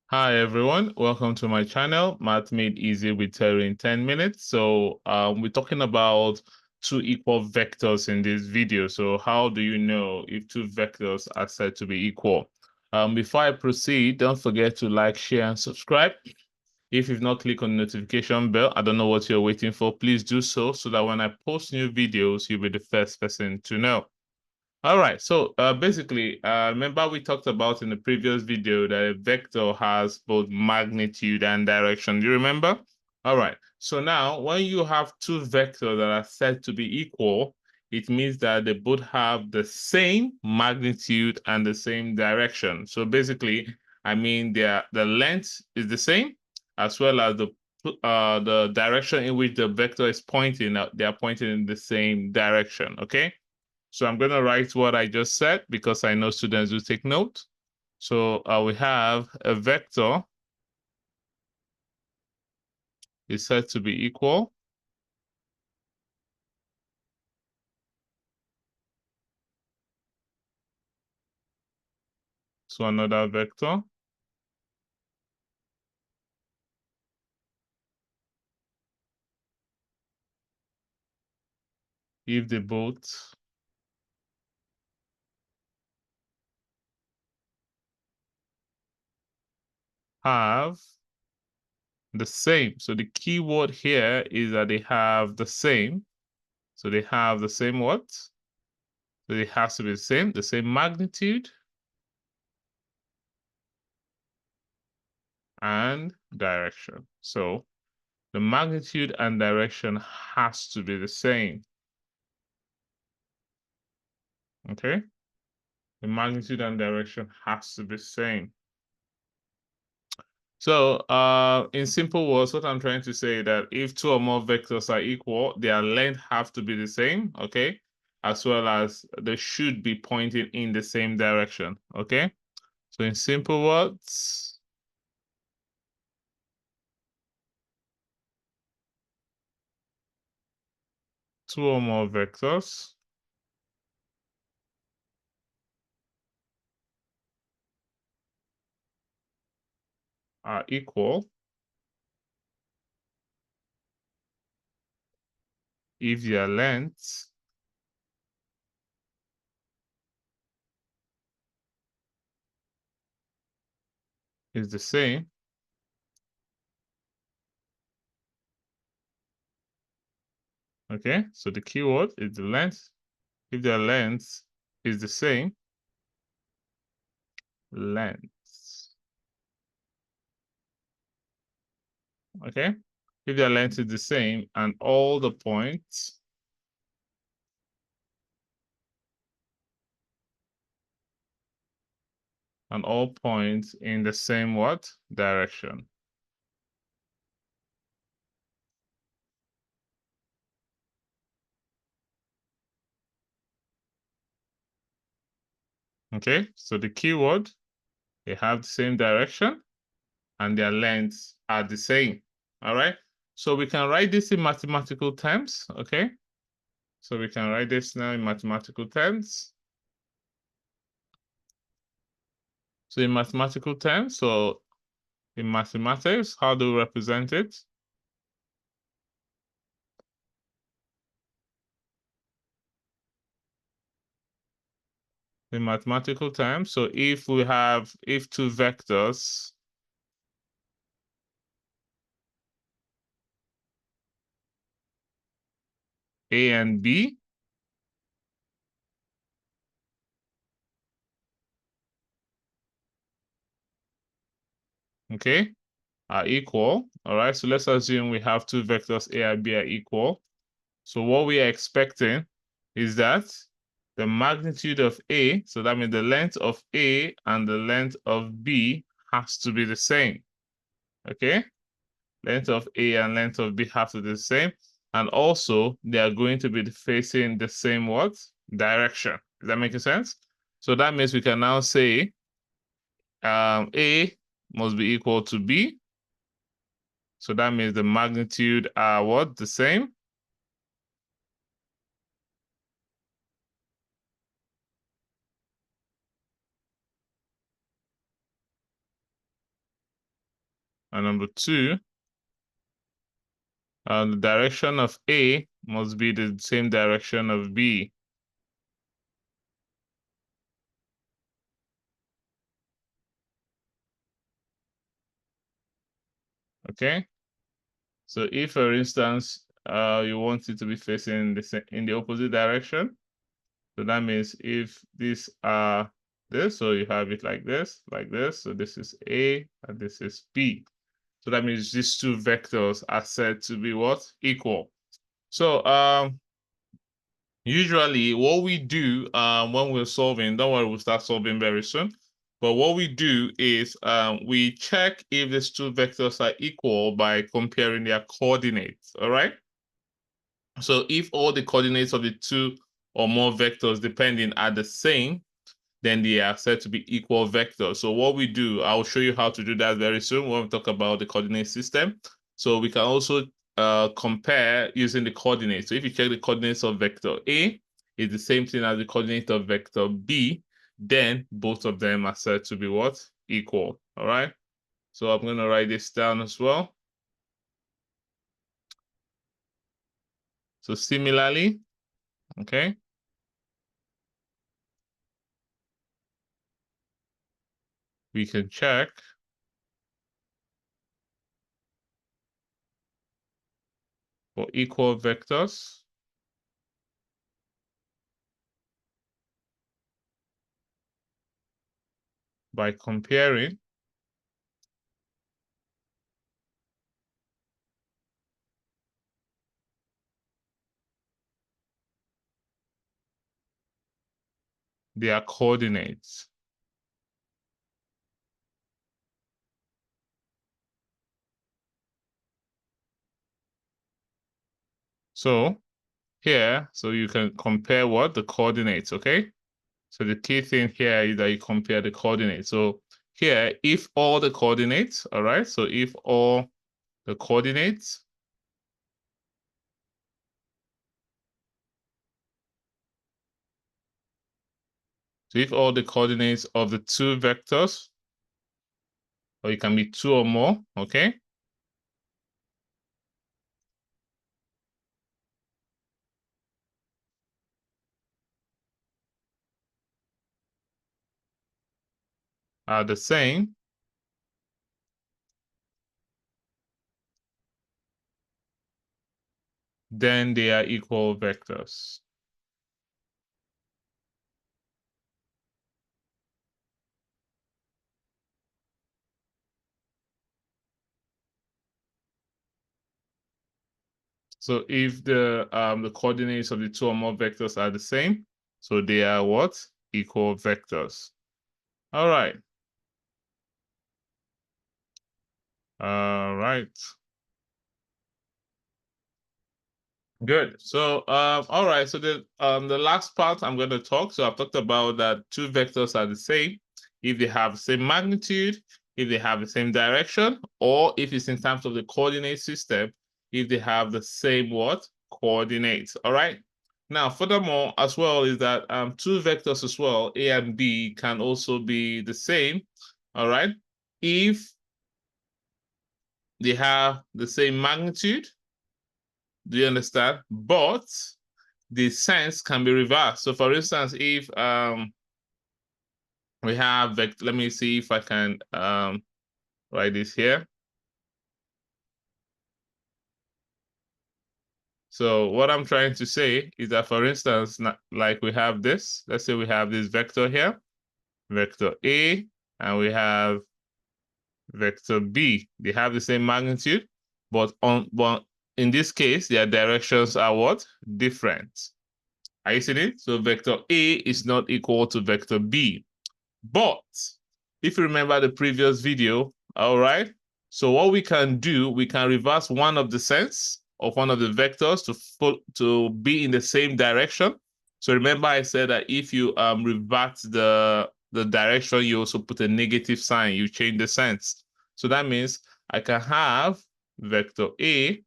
Hi everyone, welcome to my channel, Math Made Easy with Terry in 10 minutes. We're talking about two equal vectors in this video. So how do you know if two vectors are said to be equal? Before I proceed, don't forget to like, share, and subscribe. If you've not clicked on the notification bell, I don't know what you're waiting for. Please do so that when I post new videos, you'll be the first person to know. All right, so basically, remember we talked about in the previous video that a vector has both magnitude and direction. Do you remember? All right, so now when you have two vectors that are said to be equal, it means that they both have the same magnitude and the same direction. So basically, I mean, the length is the same as well as the direction in which the vector is pointing. They are pointing in the same direction. Okay. So I'm going to write what I just said because I know students will take note. So we have a vector is said to be equal to another vector if they both have the same. So the key word here is that they have the same. So they have the same what? So it has to be the same magnitude and direction. So the magnitude and direction has to be the same. Okay? The magnitude and direction has to be same. So, in simple words, what I'm trying to say is that if two or more vectors are equal, their length have to be the same, okay? As well as they should be pointing in the same direction, okay? So in simple words, two or more vectors are equal if their length is the same. Okay, so the keyword is the length. If their length is the same, length. Okay, if their length is the same and all the points in the same what? Direction. Okay, so the keyword, they have the same direction and their lengths are the same. All right, so we can write this in mathematical terms. Okay, so we can write this now in mathematical terms. So in mathematical terms, so in mathematics, how do we represent it? In mathematical terms, so if two vectors A and B, okay, are equal. All right, so let's assume we have two vectors A and B are equal. So what we are expecting is that the magnitude of A, so that means the length of A and the length of B has to be the same. Okay? Length of A and length of B have to be the same. And also, they are going to be facing the same what? Direction. Is that making sense? So that means we can now say A must be equal to B. So that means the magnitude are what? The same. And number 2, the direction of A must be the same direction of B. Okay? So if, for instance, you want it to be facing in the opposite direction, so that means if these are this, so you have it like this, so this is A and this is B. So that means these two vectors are said to be what? Equal. So usually what we do when we're solving, don't worry, we'll start solving very soon. But what we do is we check if these two vectors are equal by comparing their coordinates, all right? So if all the coordinates of the two or more vectors depending are the same, then they are said to be equal vectors. So what we do, I'll show you how to do that very soon when we talk about the coordinate system. So we can also compare using the coordinates. So if you check the coordinates of vector A is the same thing as the coordinate of vector B, then both of them are said to be what? Equal, all right? So I'm going to write this down as well. So similarly, okay, we can check for equal vectors by comparing their coordinates. So here, so you can compare what? The coordinates, okay? So the key thing here is that you compare the coordinates. So here, if all the coordinates, all right? So if all the coordinates of the two vectors, or it can be two or more, okay? Are the same, then they are equal vectors. So if the coordinates of the two or more vectors are the same, so they are what? Equal vectors. All right. All right. Good. So, all right. So the last part I'm going to talk. So I've talked about that two vectors are the same if they have the same magnitude, if they have the same direction, or if it's in terms of the coordinate system, if they have the same what? Coordinates. All right. Now, furthermore, as well, is that two vectors as well, A and B, can also be the same. All right. If they have the same magnitude. Do you understand? But the sense can be reversed. So for instance, if we have vector, let me see if I can write this here. So what I'm trying to say is that, for instance, like we have this, let's say we have this vector here, vector A, and we have vector B. They have the same magnitude, but in this case, their directions are what? Different. Are you seeing it? So vector A is not equal to vector B. But if you remember the previous video, all right, so what we can do, we can reverse one of the sense of one of the vectors to be in the same direction. So remember I said that if you revert the direction, you also put a negative sign, you change the sense. So that means I can have vector A,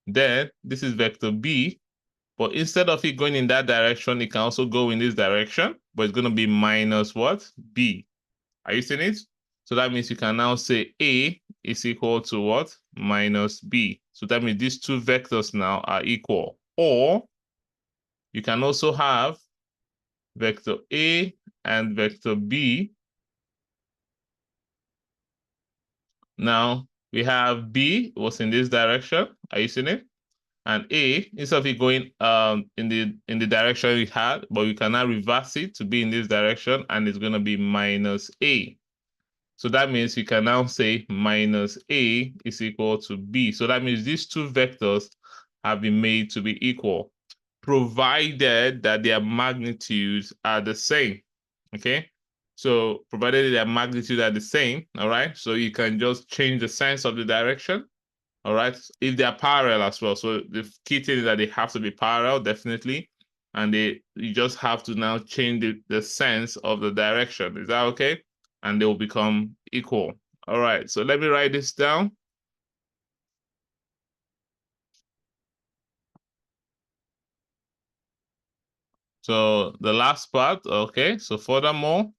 then this is vector B, but instead of it going in that direction, it can also go in this direction, but it's going to be minus what? B. Are you seeing it? So that means you can now say A is equal to what? Minus B. So that means these two vectors now are equal. Or you can also have vector A and vector B. Now we have B was in this direction. Are you seeing it? And A, instead of it going in the direction we had, but we can now reverse it to be in this direction, and it's going to be minus A. So that means you can now say minus A is equal to B. So that means these two vectors have been made to be equal, provided that their magnitudes are the same. Okay? So provided their magnitudes are the same, all right? So you can just change the sense of the direction, all right? If they are parallel as well. So the key thing is that they have to be parallel, definitely. And you just have to now change the sense of the direction. Is that okay? And they will become equal. All right, so let me write this down. So the last part, okay, so furthermore,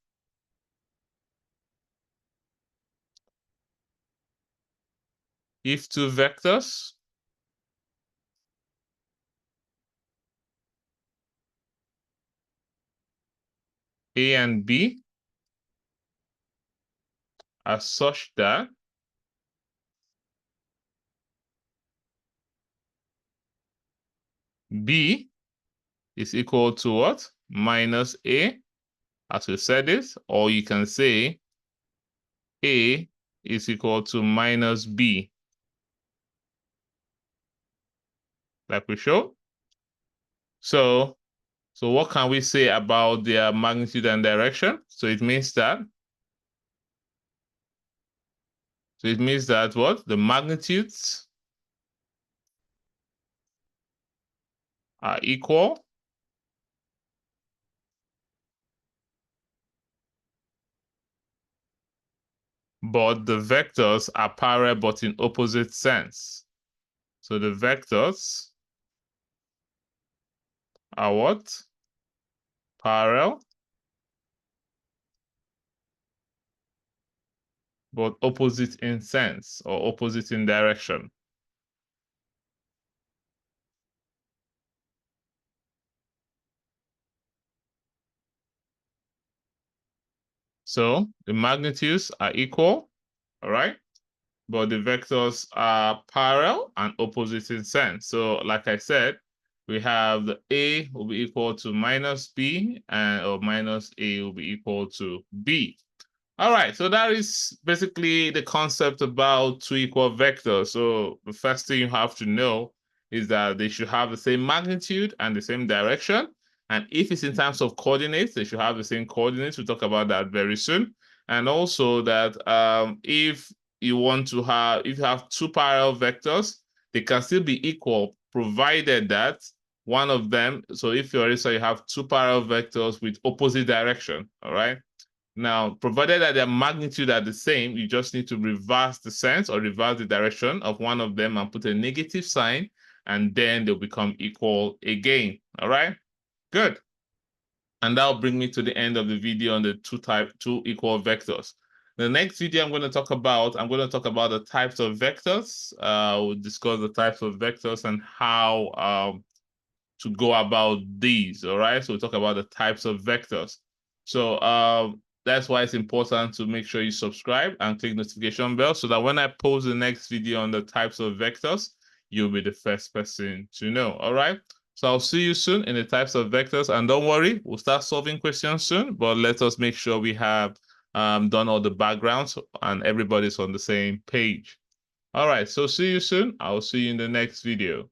if two vectors A and B are such that B is equal to what? Minus A, as we said this, or you can say A is equal to minus B, like we showed. So what can we say about their magnitude and direction? So it means that what? The magnitudes are equal, but the vectors are parallel but in opposite sense. So the vectors are what? Parallel, but opposite in sense or opposite in direction. So the magnitudes are equal, all right? But the vectors are parallel and opposite in sense. So like I said, we have the A will be equal to minus B, or minus A will be equal to B. All right, so that is basically the concept about two equal vectors. So the first thing you have to know is that they should have the same magnitude and the same direction. And if it's in terms of coordinates, they should have the same coordinates. We'll talk about that very soon. And also that if you have two parallel vectors, they can still be equal, provided that one of them, so if you already saw you have two parallel vectors with opposite direction, all right? Now, provided that their magnitude are the same, you just need to reverse the sense or reverse the direction of one of them and put a negative sign, and then they'll become equal again. All right, good. And that'll bring me to the end of the video on the two equal vectors. The next video I'm going to talk about the types of vectors. We'll discuss the types of vectors and how to go about these. All right, so we'll talk about the types of vectors. So that's why it's important to make sure you subscribe and click notification bell so that when I post the next video on the types of vectors, you'll be the first person to know. All right. So I'll see you soon in the types of vectors. And don't worry, we'll start solving questions soon, but let us make sure we have done all the backgrounds and everybody's on the same page. All right. So see you soon. I'll see you in the next video.